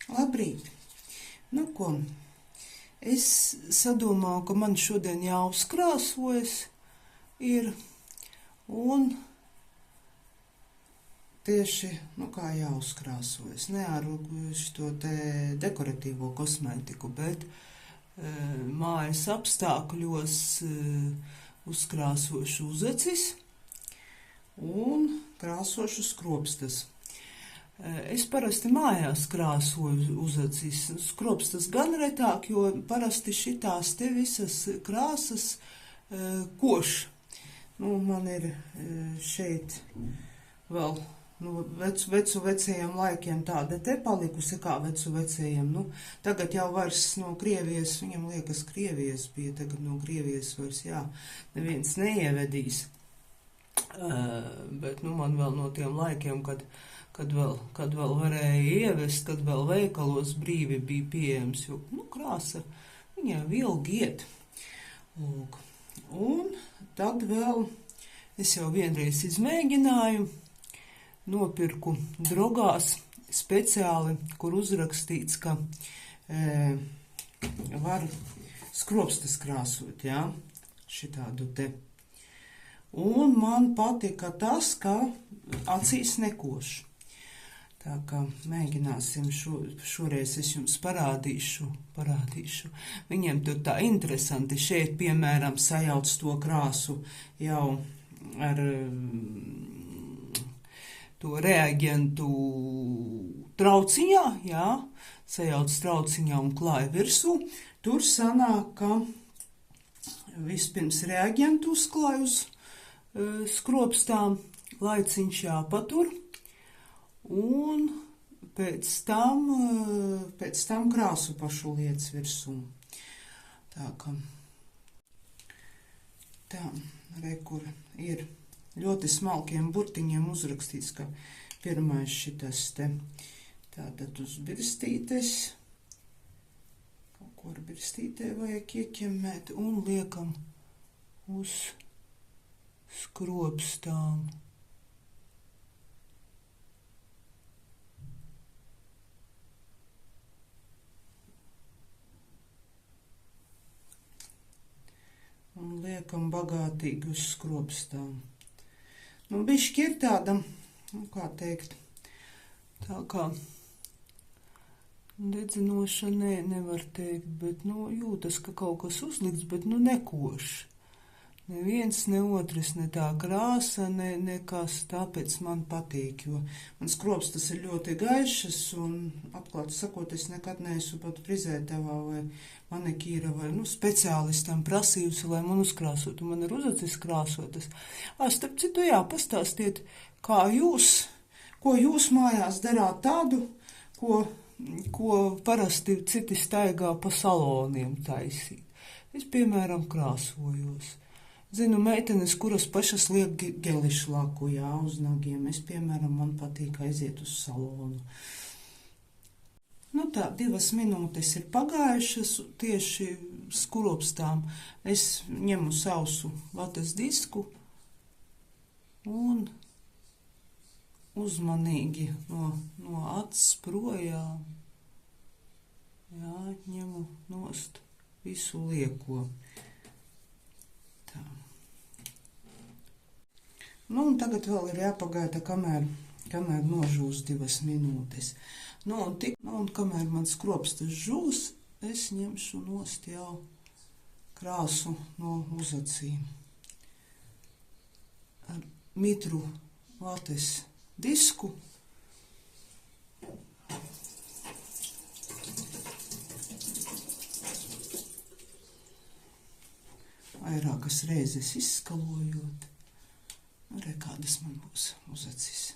Labrīt! Nu ko, es sadomāju, ka man šodien jāuzkrāsojas ir, un tieši, kā jāuzkrāsojas, ne ar šo te dekoratīvo kosmētiku, bet mājas apstākļos uzkrāsošu uzacis un krāsošu skropstas. Es parasti mājās krāsoju uzacis, skropstas gan retāk, jo parasti šitās te visas krāsas koš. Man ir šeit vēl vecajiem laikiem tāda te palikusi, kā vecajiem. Tagad jau vairs no Krievijas, viņam liekas Krievijas bija, tagad no Krievijas vairs, neviens neievedīs. Bet man vēl no tiem laikiem, kad vēl varēja ievest, kad vēl veikalos brīvi bija pieejams, jo krāsa viņai ilgi iet. Lūk. Un tad vēl es jau vienreiz izmēģināju, nopirku drogās speciāli, kur uzrakstīts, ka var skropstas krāsot, šitādu te. Un man patika tas, ka acīs nekoš. Tā kā mēģināsim šoreiz es jums parādīšu. Viņiem tur tā interesanti šeit, piemēram, sajauc to krāsu jau ar to reaģentu trauciņā, sajauc trauciņā un klāja virsū. Tur sanāk, ka vispirms reaģentu uzklāj uz skropstām, laiciņš jāpatur, un pēc tam krāsu pašu liec virsū. Tā, kur ir ļoti smalkiem burtiņiem uzrakstīts, ka pirmais šitas te, tātad uz birstītes, kaut ko ar birstītē vajag ieķemmēt, un liekam uz skropstām. Un liekam bagātīgi uz skropstām. Bišķi ir tāda, kā teikt, tā kā dedzinoša, nevar teikt, bet, jūtas, ka kaut kas uzlikts, bet, nekoš. Neviens, ne otrs, ne tā krāsa, nekas, tāpēc man patīk, jo man skropstas ir ļoti gaišas, un, atklāti sakot, es nekad neesmu pat frizētavā vai manikīra vai, speciālistam prasījusi, lai man uzkrāsotu. Man ir uzacis krāsotas. Starp citu, pastāstiet, ko jūs mājās darāt tādu, ko parasti citi staigā pa saloniem taisīt. Es, piemēram, krāsojos. Zinu meitenes, kuras pašas liek gelišu laku, uz nagiem. Es, piemēram, man patīk aiziet uz salonu. 2 minūtes ir pagājušas tieši skropstām. Es ņemu sausu vatas disku un uzmanīgi no acis projām, ņemu nost visu lieko. Tā. Un tagad vēl ir jāpagaida, kamēr nožūs 2 minūtes. Un kamēr man skropstas žūs, es ņemšu nost jau krāsu no uzacīm. Ar mitru vates disku. Vairākas reizes izskalojot. Kādas man būs uzacis.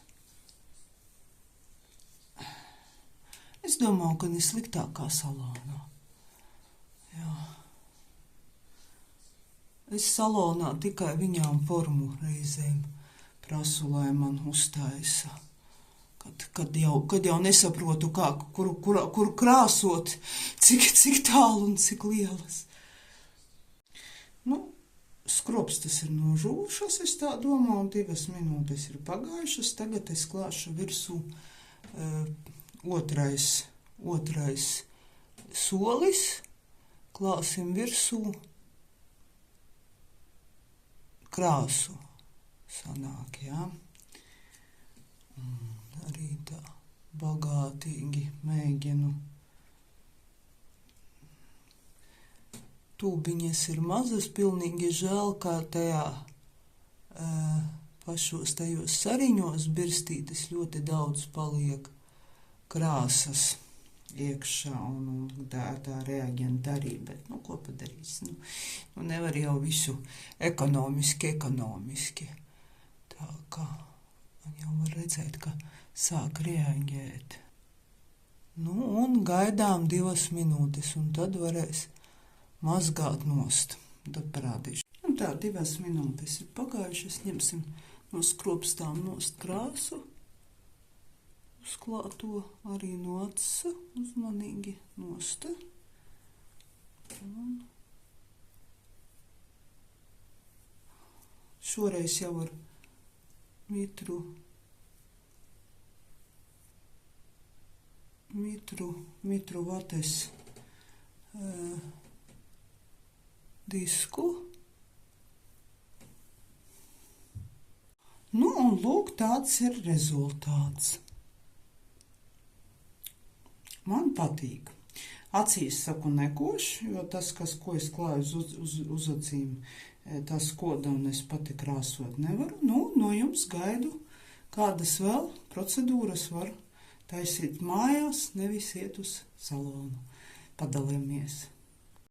Es domāju, ka nesliktākā salonā. Es salonā tikai viņām formu reizēm prasu, lai man uztaisa. Kad jau nesaprotu, kur krāsot, cik tālu un cik lielas. Skropstas ir nožūšas, es tā domāju, un 2 minūtes ir pagājušas. Tagad es klāšu virsū otrais solis, klāsim virsū krāsu sanāk, jā. Arī tā bagātīgi mēģinu. Tūbiņas ir mazas, pilnīgi žēl, kā tajā pašos tajos sariņos birstītes ļoti daudz paliek krāsas iekšā un tā reaģenta arī, bet, ko padarīs? Nevar jau visu ekonomiski. Tā kā jau var redzēt, ka sāk reaģēt. Un gaidām 2 minūtes, un tad varēs mazgāt nost. Tad parādīšu. Tā 2 minūtes ir pagājušas, ņemsim no skropstām nost krāsu, uzklāto arī no aca, uzmanīgi nost. Šoreiz jau ar mitru vates disku. Un lūk, tāds ir rezultāts. Man patīk. Acīs saku nekoš, jo tas, ko es klāju uz acīm, tas koda un es pati krāsot nevaru. No jums gaidu, kādas vēl procedūras var taisīt mājās, nevis iet uz salonu. Padalāmies!